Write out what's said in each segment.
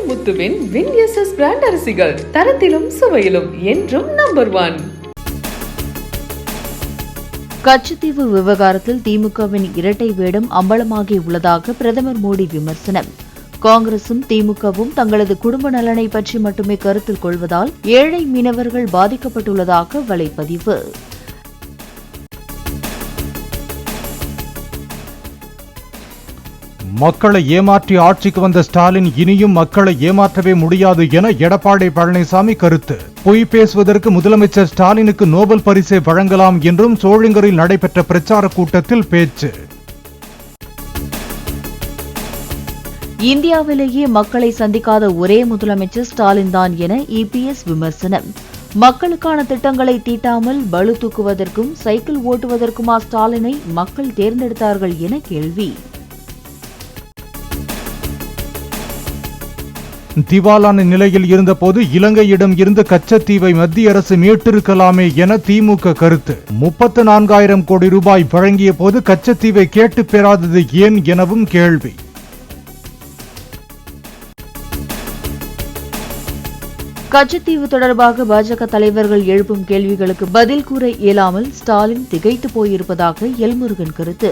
முத்துவின் வின்எஸ்எஸ் brand அரிசிகள் தரத்திலும் சுவையிலும் என்றும் நம்பர் 1. கச்சத்தீவு விவகாரத்தில் திமுகவின் இரட்டை வேடம் அம்பலமாகி உள்ளதாக பிரதமர் மோடி விமர்சனம். காங்கிரசும் திமுகவும் தங்களது குடும்ப நலனை பற்றி மட்டுமே கருத்தில் கொள்வதால் ஏழை மீனவர்கள் பாதிக்கப்பட்டுள்ளதாக வலைப்பதிவு. மக்களை ஏமாற்றி ஆட்சிக்கு வந்த ஸ்டாலின் இனியும் மக்களை ஏமாற்றவே முடியாது என எடப்பாடி பழனிசாமி கருத்து. பொய் பேசுவதற்கு முதலமைச்சர் ஸ்டாலினுக்கு நோபல் பரிசை வழங்கலாம் என்றும் சோழிங்கரில் நடைபெற்ற பிரச்சார கூட்டத்தில் பேச்சு. இந்தியாவிலேயே மக்களை சந்திக்காத ஒரே முதலமைச்சர் ஸ்டாலின் தான் என இபிஎஸ் விமர்சனம். மக்களுக்கான திட்டங்களை தீட்டாமல் பளு தூக்குவதற்கும் சைக்கிள் ஓட்டுவதற்குமா ஸ்டாலினை மக்கள் தேர்ந்தெடுத்தார்கள் என கேள்வி. திவாலான நிலையில் இருந்தபோது இலங்கையிடம் இருந்து கச்சத்தீவை மத்திய அரசு மீட்டிருக்கலாமே என திமுக கருத்து. 34,000 கோடி ரூபாய் வழங்கிய போது கச்சத்தீவை கேட்டு பெறாதது ஏன் எனவும் கேள்வி. கச்சத்தீவு தொடர்பாக பாஜக தலைவர்கள் எழுப்பும் கேள்விகளுக்கு பதில் கூற இயலாமல் ஸ்டாலின் திகைத்து போயிருப்பதாக எல்முருகன் கருத்து.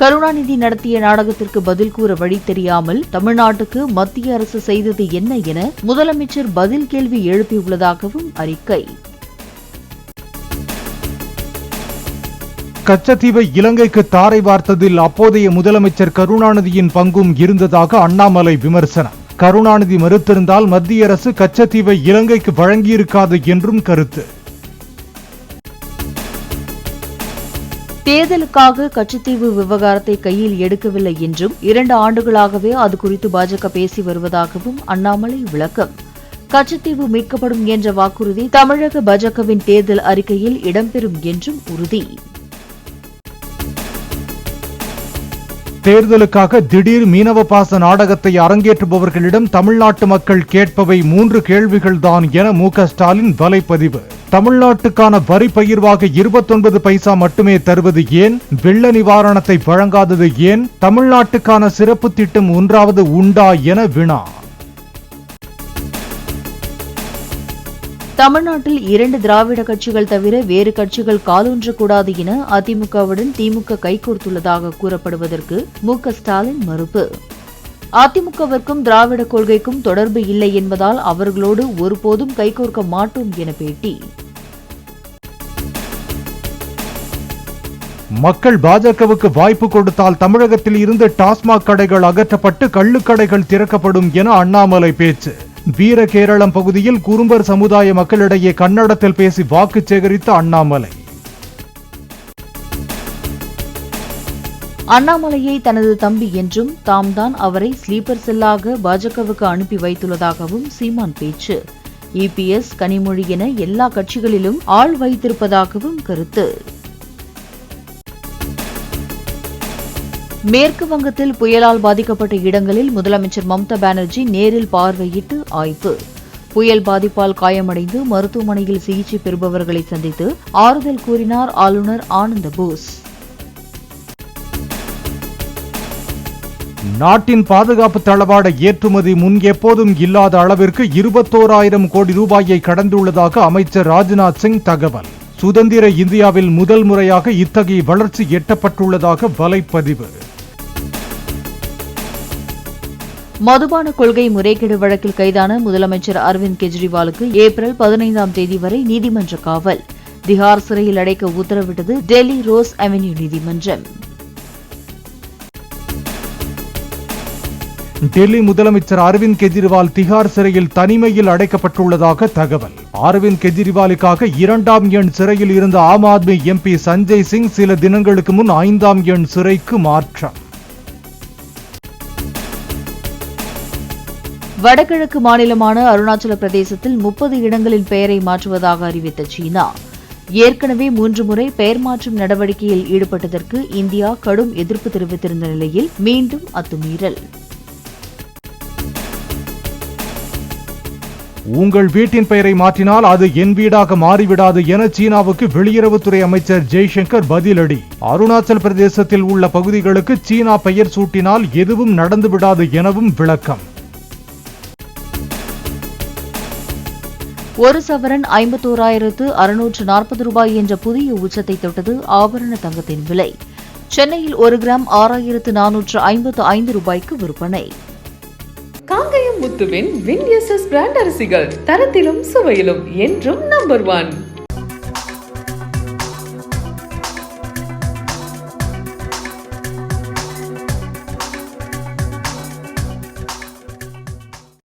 கருணாநிதி நடத்திய நாடகத்திற்கு பதில் கூற வழி தெரியாமல் தமிழ்நாட்டுக்கு மத்திய அரசு செய்தது என்ன என முதலமைச்சர் பதில் கேள்வி எழுப்பியுள்ளதாகவும் அறிக்கை. கச்சத்தீவை இலங்கைக்கு தாரை வார்த்ததில் அப்போதைய முதலமைச்சர் கருணாநிதியின் பங்கும் இருந்ததாக அண்ணாமலை விமர்சனம். கருணாநிதி மறுத்திருந்தால் மத்திய அரசு கச்சத்தீவை இலங்கைக்கு வழங்கியிருக்காது என்றும் கருத்து. தேர்தலுக்காக கச்சத்தீவு விவகாரத்தை கையில் எடுக்கவில்லை என்றும் 2 ஆண்டுகளாகவே அது குறித்து பாஜக பேசி வருவதாகவும் அண்ணாமலை விளக்கம். கச்சத்தீவு மீட்கப்படும் என்ற வாக்குறுதி தமிழக பாஜகவின் தேர்தல் அறிக்கையில் இடம்பெறும் என்றும் உறுதி. தேர்தலுக்காக திடீர் மீனவ பாச நாடகத்தை அரங்கேற்றுபவர்களிடம் தமிழ்நாட்டு மக்கள் கேட்பவை 3 கேள்விகள்தான் என மு.க. ஸ்டாலின் வலைப்பதிவு. தமிழ்நாட்டுக்கான வரி பகிர்வாக 29 பைசா மட்டுமே தருவது ஏன்? வெள்ள நிவாரணத்தை வழங்காதது ஏன்? தமிழ்நாட்டுக்கான சிறப்பு திட்டம் ஒன்றாவது உண்டா என வினா. தமிழ்நாட்டில் 2 திராவிட கட்சிகள் தவிர வேறு கட்சிகள் காலூன்றக்கூடாது என அதிமுகவுடன் திமுக கைகோர்த்துள்ளதாக கூறப்படுவதற்கு மு.க. ஸ்டாலின் மறுப்பு. அதிமுகவிற்கும் திராவிட கொள்கைக்கும் தொடர்பு இல்லை என்பதால் அவர்களோடு ஒருபோதும் கைகோர்க்க மாட்டோம் என பேட்டி. மக்கள் பாஜகவுக்கு வாய்ப்பு கொடுத்தால் தமிழகத்தில் இருந்து டாஸ்மாக் கடைகள் அகற்றப்பட்டு கள்ளுக்கடைகள் திறக்கப்படும் என அண்ணாமலை பேச்சு. வீரகேரளம் பகுதியில் குறும்பர் சமுதாய மக்களிடையே கன்னடத்தில் பேசி வாக்கு சேகரித்த அண்ணாமலை. அண்ணாமலையை தனது தம்பி என்றும் தாம்தான் அவரை ஸ்லீப்பர் செல்லாக பாஜகவுக்கு அனுப்பி வைத்துள்ளதாகவும் சீமான் பேச்சு. இபிஎஸ் கனிமொழி என எல்லா கட்சிகளிலும் ஆள் வைத்திருப்பதாகவும் கருத்து. மேற்கு வங்கத்தில் புயலால் பாதிக்கப்பட்ட இடங்களில் முதலமைச்சர் மம்தா பானர்ஜி நேரில் பார்வையிட்டு ஆய்வு. புயல் பாதிப்பால் காயமடைந்து மருத்துவமனையில் சிகிச்சை பெறுபவர்களை சந்தித்து ஆறுதல் கூறினார் ஆளுநர் ஆனந்த போஸ். நாட்டின் பாதுகாப்பு தளவாட ஏற்றுமதி முன் எப்போதும் இல்லாத அளவிற்கு 21,000 கோடி ரூபாயை கடந்துள்ளதாக அமைச்சர் ராஜ்நாத் சிங் தகவல். சுதந்திர இந்தியாவில் முதல் முறையாக இத்தகைய வளர்ச்சி எட்டப்பட்டுள்ளதாக வலைப்பதிவு. மதுபான கொள்கை முறைகேடு வழக்கில் கைதான முதலமைச்சர் அரவிந்த் கெஜ்ரிவாலுக்கு ஏப்ரல் 15ஆம் தேதி வரை நீதிமன்ற காவல். திஹார் சிறையில் அடைக்க உத்தரவிட்டது டெல்லி ரோஸ் அவென்யூ நீதிமன்றம். டெல்லி முதலமைச்சர் அரவிந்த் கெஜ்ரிவால் திஹார் சிறையில் தனிமையில் அடைக்கப்பட்டுள்ளதாக தகவல். அரவிந்த் கெஜ்ரிவாலுக்காக 2ஆம் எண் சிறையில் இருந்த ஆம் ஆத்மி எம்பி சஞ்சய் சிங் சில தினங்களுக்கு முன் 5ஆம் எண் சிறைக்கு மாற்றம். வடகிழக்கு மாநிலமான அருணாச்சல பிரதேசத்தில் 30 இடங்களின் பெயரை மாற்றுவதாக அறிவித்த சீனா ஏற்கனவே 3 முறை பெயர் மாற்றும் நடவடிக்கையில் ஈடுபட்டதற்கு இந்தியா கடும் எதிர்ப்பு தெரிவித்திருந்த நிலையில் மீண்டும் அத்துமீறல். உங்கள் வீட்டின் பெயரை மாற்றினால் அது என் வீடாக மாறிவிடாது என சீனாவுக்கு வெளியுறவுத்துறை அமைச்சர் ஜெய்சங்கர் பதிலடி. அருணாச்சல பிரதேசத்தில் உள்ள பகுதிகளுக்கு சீனா பெயர் சூட்டினால் எதுவும் நடந்துவிடாது எனவும் விளக்கம். ஒரு சவரன் 51,640 ரூபாய் என்ற புதிய உச்சத்தை தொட்டது ஆபரண தங்கத்தின் விலை. சென்னையில் 1 கிராம் 6,455 ரூபாய்க்கு விற்பனை. காங்கயம் முத்துவின் வின் எஸ்எஸ் பிராண்ட் அரிசிகள் தரத்திலும் சுவையிலும் என்றும் நம்பர் 1.